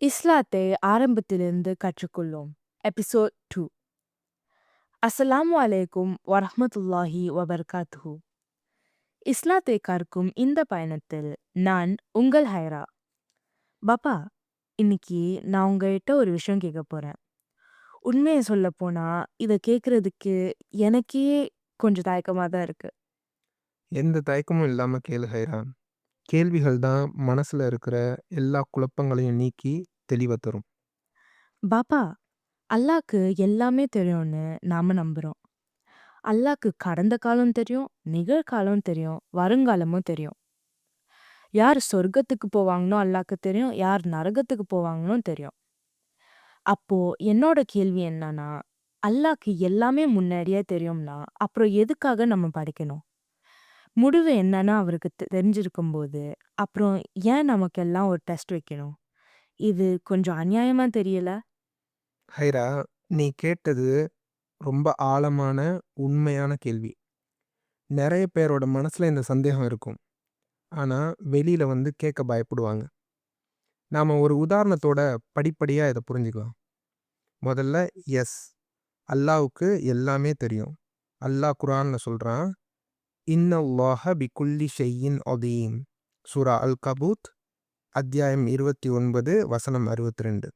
இஸ்லாத்தை ஆரம்பத்திலிருந்து கற்றுக்கொள்வோம். எபிசோட் 2. அஸ்ஸலாமு அலைக்கும் வரஹ்மத்துல்லாஹி வபரகாத்துஹு. இஸ்லாத்தை கற்கும் இந்த பயணத்தில் நான் உங்கள் ஹைரா. பாப்பா, இன்னைக்கு நான் உங்ககிட்ட ஒரு விஷயம் கேட்க போறேன். உண்மையை சொல்லப் போனா, இதை கேட்கறதுக்கு எனக்கே கொஞ்சம் தயக்கமா தான் இருக்கு. எந்த தயக்கமும் இல்லாம கேளு ஹைரான். கேள்விகள் தான் மனசுல இருக்கிற எல்லா குழப்பங்களையும் நீக்கி தெளிவ தரும். பாப்பா, அல்லாஹ்க்கு எல்லாமே தெரியும்னு நாம நம்புறோம். அல்லாஹ்க்கு கடந்த காலம் தெரியும், நிகழ்காலம் தெரியும், வருங்காலமும் தெரியும். யார் சொர்க்கத்துக்கு போவாங்கன்னோ அல்லாஹ்க்கு தெரியும். யார் நரகத்துக்கு போவாங்கன்னும் தெரியும். அப்போ என்னோட கேள்வி என்னன்னா, அல்லாஹ்க்கு எல்லாமே முன்னாடியே தெரியும்னா, அப்புறம் எதுக்காக நம்ம படிக்கணும்? முடிவு என்னன்னு அவருக்கு தெரிஞ்சிருக்கும்போது, அப்புறம் ஏன் நமக்கெல்லாம் ஒரு டெஸ்ட் வைக்கணும்? இது கொஞ்சம் அநியாயமா தெரியல? ஹைரா, நீ கேட்டது ரொம்ப ஆழமான, உண்மையான கேள்வி. நெறைய பேரோட மனசுல இந்த சந்தேகம் இருக்கும். ஆனா, வெளியில வந்து கேட்க பயப்படுவாங்க. நாம ஒரு உதாரணத்தோட படிப்படியா இத புரிஞ்சுக்கலாம். முதல்ல எஸ். அல்லாஹ்வுக்கு எல்லாமே தெரியும். அல்லாஹ் குர்ஆன்ல சொல்றான், "இன்னல்லாஹ பிகுல்லி ஷைஇன் அதீம்." சூரா அல்-கபூத் அத்தியாயம் 29 வசனம் 62.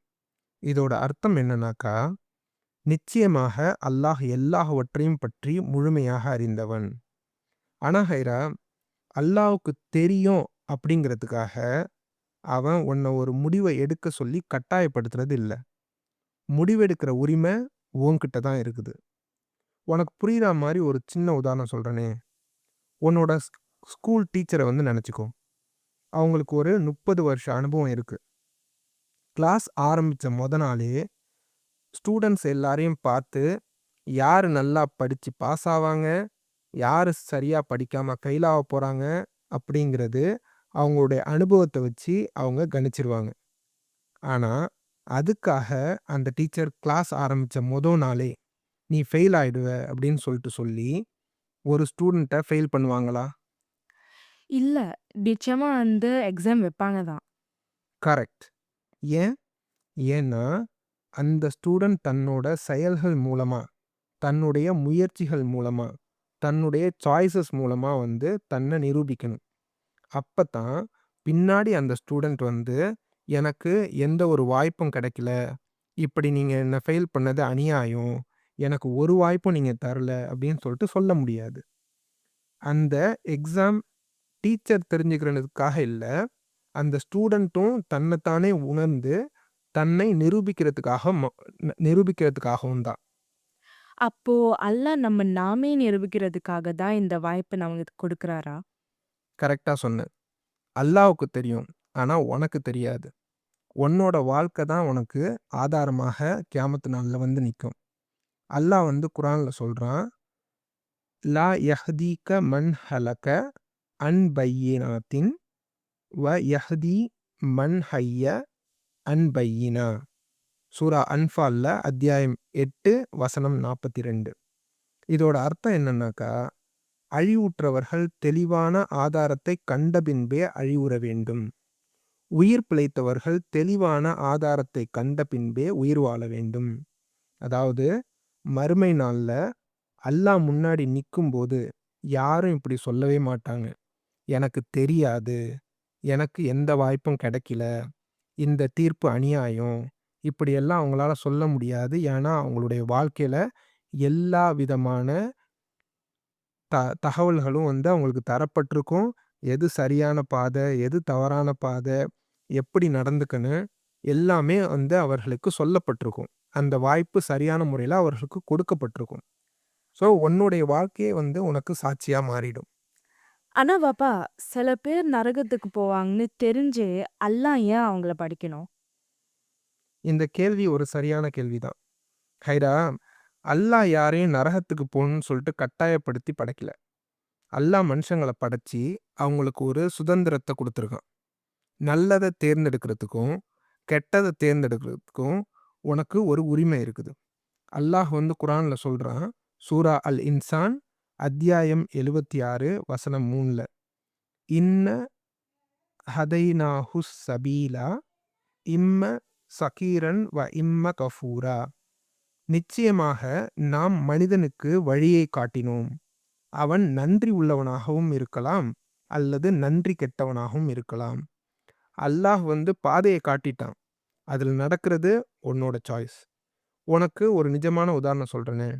இதோட அர்த்தம் என்னன்னாக்கா, நிச்சயமாக அல்லாஹ் எல்லாவற்றையும் பற்றி முழுமையாக அறிந்தவன். ஆனா ஹைரா, அல்லாஹ்வுக்கு தெரியும் அப்படிங்கிறதுக்காக அவன் உன்னை ஒரு முடிவை எடுக்க சொல்லி கட்டாயப்படுத்துறது இல்ல. முடிவெடுக்கிற உரிமை உன்கிட்ட தான் இருக்குது. உனக்கு புரியுற மாதிரி ஒரு சின்ன உதாரணம் சொல்றேனே. உன்னோட ஸ்கூல் டீச்சரை வந்து நினைச்சுக்கோ. அவங்களுக்கு ஒரு 30 வருஷ அனுபவம் இருக்கு. கிளாஸ் ஆரம்பிச்ச நாளே ஸ்டூடண்ட்ஸ் எல்லாரையும் பார்த்து, யாரு நல்லா படிச்சு பாஸ் ஆவாங்க, யாரு சரியா படிக்காம ஃபெயில் ஆகப் போறாங்க அப்படிங்கிறது அவங்களுடைய அனுபவத்தை வச்சு அவங்க கணிச்சிருவாங்க. ஆனா, அதுக்காக அந்த டீச்சர் கிளாஸ் ஆரம்பிச்ச நாளே, "நீ ஃபெயில் ஆயிடுவ" அப்படின்னு சொல்லி ஒரு ஸ்டூடண்ட்ட ஃபெயில் பண்ணுவாங்களா? இல்ல. நிச்சயமா எக்ஸாம் வைப்பாங்க தான். கரெக்ட். ஏன்? ஏன்னா, அந்த ஸ்டூடண்ட் தன்னோட செயல்கள் மூலமா, தன்னுடைய முயற்சிகள் மூலமா, தன்னுடைய சாய்ஸஸ் மூலமா வந்து தன்னை நிரூபிக்கணும். அப்பத்தான் பின்னாடி அந்த ஸ்டூடண்ட் வந்து, "எனக்கு எந்த ஒரு வாய்ப்பும் கிடைக்கல. இப்படி நீங்க என்ன ஃபெயில் பண்ணது அநியாயம். எனக்கு ஒரு வாய்ப்பும் நீங்க தரல." அப்படின்னு சொல்ல முடியாது. அந்த எக்ஸாம் டீச்சர் தெரிஞ்சுக்கிறதுக்காக இல்ல. அந்த ஸ்டூடண்ட்டும் தன்னைத்தானே உணர்ந்து, தன்னை நிரூபிக்கிறதுக்காகவும் தான். அப்போ அல்லாஹ் நம்ம நாமே நிரூபிக்கிறதுக்காக தான் இந்த வாய்ப்ப நமக்கு கொடுக்குறாரா? கரெக்ட்டா சொன்ன. அல்லாஹ்வுக்கு தெரியும். ஆனா உனக்கு தெரியாது. உன்னோட வாழ்க்கை தான் உனக்கு ஆதாரமாக கியாமத் நாள்ல வந்து நிக்கும். அல்லாஹ் வந்து குர்ஆன்ல சொல்றான், "லா யஹ்தீக மன் ஹலக அன் பையினாத்தின் வ யஹ்தி மன் ஹய்ய அன் பையினா." சூரா அன்ஃபால்ல அத்தியாயம் 8 வசனம் 42. இதோட அர்த்தம் என்னன்னாக்கா, அழிவுற்றவர்கள் தெளிவான ஆதாரத்தை கண்ட பின்பே அழிவுற வேண்டும். உயிர் பிழைத்தவர்கள் தெளிவான ஆதாரத்தை கண்ட பின்பே உயிர் வாழ வேண்டும். அதாவது, மறுமை நாள்ல அல்லாஹ் முன்னாடி நிக்கும்போது யாரும் இப்படி சொல்லவே மாட்டாங்க. எனக்கு தெரியாது, எனக்கு எந்த வாய்ப்பும் கிடைக்கல, இந்த தீர்ப்பு அநியாயம், இப்படியெல்லாம் அவங்களால சொல்ல முடியாது. ஏன்னா, அவங்களுடைய வாழ்க்கையில எல்லா விதமான தகவல்களும் வந்து அவங்களுக்கு தரப்பட்டிருக்கும். எது சரியான பாதை, எது தவறான பாதை, எப்படி நடந்துக்கணும், எல்லாமே வந்து அவர்களுக்கு சொல்லப்பட்டிருக்கும். அந்த வாய்ப்பு சரியான முறையில அவர்களுக்கு கொடுக்கப்பட்டிருக்கும். ஸோ, உன்னுடைய வாழ்க்கையே வந்து உனக்கு சாட்சியா மாறிடும். ஆனா பாப்பா, சில பேர் நரகத்துக்கு போவாங்கன்னு தெரிஞ்சே அல்லாஹ் ஏன் அவங்கள படிக்கணும்? இந்த கேள்வி ஒரு சரியான கேள்விதான். ஹைரா, அல்லாஹ் யாரையும் நரகத்துக்கு போகணும்னு சொல்லிட்டு கட்டாயப்படுத்தி படைக்கல. அல்லாஹ் மனுஷங்கள படைச்சு அவங்களுக்கு ஒரு சுதந்திரத்த குடுத்திருக்கான். நல்லத தேர்ந்தெடுக்கிறதுக்கும், கெட்டத தேர்ந்தெடுக்கிறதுக்கும் உனக்கு ஒரு உரிமை இருக்குது. அல்லாஹ் வந்து குர்ஆன்ல சொல்றான், சூரா அல் இன்சான் அத்தியாயம் 76 வசனம் 3ல, "இன்ன ஹதைனாஹுஸ் சபீலா இம்ம சகீரன் வ இம்ம கஃபூரா. நிச்சயமாக நாம் மனிதனுக்கு வழியை காட்டினோம். அவன் நன்றி உள்ளவனாகவும் இருக்கலாம், அல்லது நன்றி கெட்டவனாகவும் இருக்கலாம். அல்லாஹ் வந்து பாதையை காட்டிட்டான். அதில் நடக்கிறது உன்னோட சாய்ஸ். உனக்கு ஒரு நிஜமான உதாரணம் சொல்றேனே.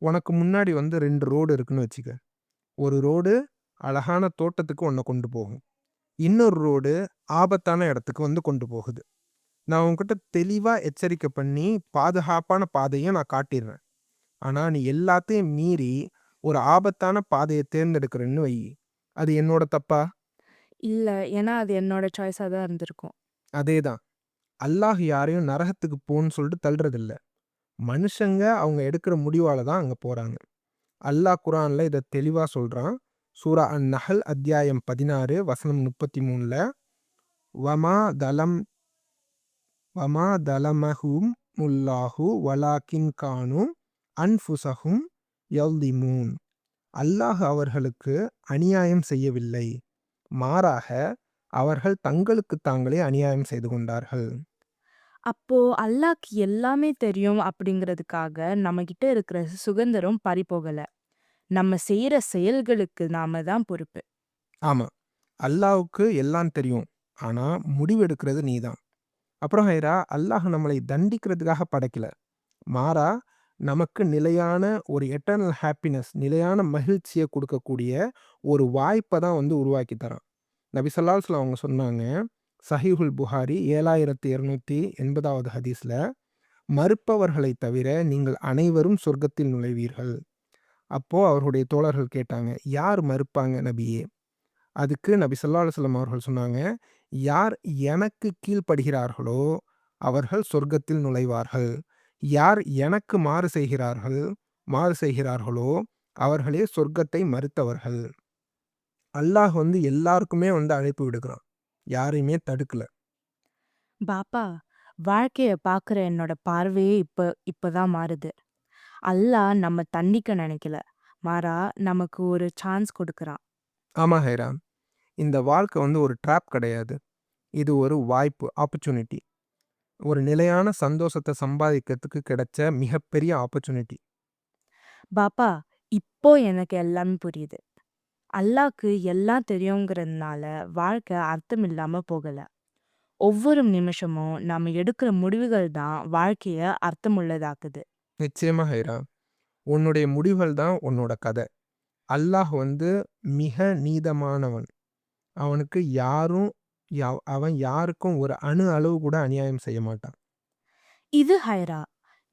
உனக்கு முன்னாடி வந்து 2 ரோடு இருக்குன்னு வச்சுக்க. ஒரு ரோடு அழகான தோட்டத்துக்கு உன்ன கொண்டு போகும். இன்னொரு ரோடு ஆபத்தான இடத்துக்கு வந்து கொண்டு போகுது. நான் உன்கிட்ட தெளிவா எச்சரிக்கை பண்ணி, பாதுகாப்பான பாதைய நான் காட்டிர்றேன். ஆனா, நீ எல்லாத்தையும் மீறி ஒரு ஆபத்தான பாதைய தேர்ந்தெடுக்கிறன்னு வையி. அது என்னோட தப்பா? இல்ல. ஏன்னா அது என்னோட சாய்ஸா தான் இருந்திருக்கும். அதேதான். அல்லாஹ் யாரையும் நரகத்துக்கு போன்னு சொல்லிட்டு தள்றதில்ல. மனுஷங்க அவங்க எடுக்கிற முடிவால தான் அங்க போறாங்க. அல்லாஹ் குர்ஆன்ல இத தெளிவா சொல்றான். சூரா அன்-நஹல் அத்தியாயம் 16 வசனம் 33ல வமா தலம் வமா தலமஹும் முல்லாஹு வலாக்கின் கானு அன்ஃபுஸஹும் யல்திமூன். அல்லாஹ் அவர்களுக்கு அநியாயம் செய்யவில்லை. மாறாக அவர்கள் தங்களுக்கு தாங்களே அநியாயம் செய்து கொண்டார்கள். அப்போ அல்லாஹ்க்கு எல்லாமே தெரியும் அப்படிங்கிறதுக்காக நம்மகிட்ட இருக்கிற சுதந்திரம் பறிபோகல. நம்ம செய்யற செயல்களுக்கு நாம தான் பொறுப்பு. ஆமா. அல்லாஹ்வுக்கு எல்லாம் தெரியும். ஆனா முடிவெடுக்கிறது நீதான். அப்புறம் ஹைரா, அல்லாஹ் நம்மளை தண்டிக்கிறதுக்காக படைக்கல. மாறா நமக்கு நிலையான ஒரு எட்டர்னல் ஹாப்பினஸ், நிலையான மகிழ்ச்சிய குடுக்கக்கூடிய ஒரு வாய்ப்ப தான் வந்து உருவாக்கி தரான். நபி ஸல்லல்லாஹு அலைஹி வஸல்லம் அவங்க சொன்னாங்க, சஹீஹுல் புகாரி 7280வது ஹதீஸ்ல, மறுப்பவர்களைத் தவிர நீங்கள் அனைவரும் சொர்க்கத்தில் நுழைவீர்கள். அப்போ அவர்களுடைய தோழர்கள் கேட்டாங்க, யார் மறுப்பாங்க நபியே? அதுக்கு நபி ஸல்லல்லாஹு அலைஹி வஸல்லம் அவர்கள் சொன்னாங்க, யார் எனக்கு கீழ்ப்படுகிறார்களோ அவர்கள் சொர்க்கத்தில் நுழைவார்கள். யார் எனக்கு மாறு செய்கிறார்களோ அவர்களே சொர்க்கத்தை மறுத்தவர்கள். அல்லாஹ் வந்து எல்லாருக்குமே வந்து அழைப்பு விடுக்கிறான். யாரையுமே தடுக்கல. பாப்பா, வாழ்க்கைய பார்க்குற என்னோட பார்வையே இப்பதான் மாறுது. அல்லாஹ் நம்ம தண்டிக்க நினைக்கல. மாறா நமக்கு ஒரு சான்ஸ் கொடுக்குறான். ஆமா ஹைரா. இந்த வாழ்க்கை வந்து ஒரு ட்ராப் கிடையாது. இது ஒரு வாய்ப்பு, ஆப்பர்ச்சுனிட்டி. ஒரு நிலையான சந்தோஷத்த சம்பாதிக்கிறதுக்கு கிடைச்ச மிகப்பெரிய ஆப்பர்ச்சுனிட்டி. பாப்பா, இப்போ எனக்கு எல்லாமே புரியுது. அல்லாஹ்க்கு எல்லாம் தெரியுங்கிறதுனால வாழ்க்கை அர்த்தம் இல்லாம போகல. ஒவ்வொரு நிமிஷமும் நாம எடுக்கிற முடிவுகள் தான் வாழ்க்கைய அர்த்தமுள்ளதாக்குது. நிச்சயமா ஹைரா. உன்னுடைய முடிவுகள் தான் உன்னோட கதை. அல்லாஹ் வந்து மிக நீதமானவன். அவனுக்கு யாரும் அவன் யாருக்கும் ஒரு அணு அளவு கூட அநியாயம் செய்ய மாட்டான். இது ஹைரா.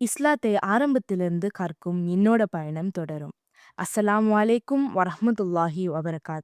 இஸ்லாத்தை ஆரம்பத்திலிருந்து கற்கும் என்னோட பயணம் தொடரும். அஸ்ஸலாமு அலைக்கும் வரஹ்மத்துல்லாஹி வபரகாத்துஹு.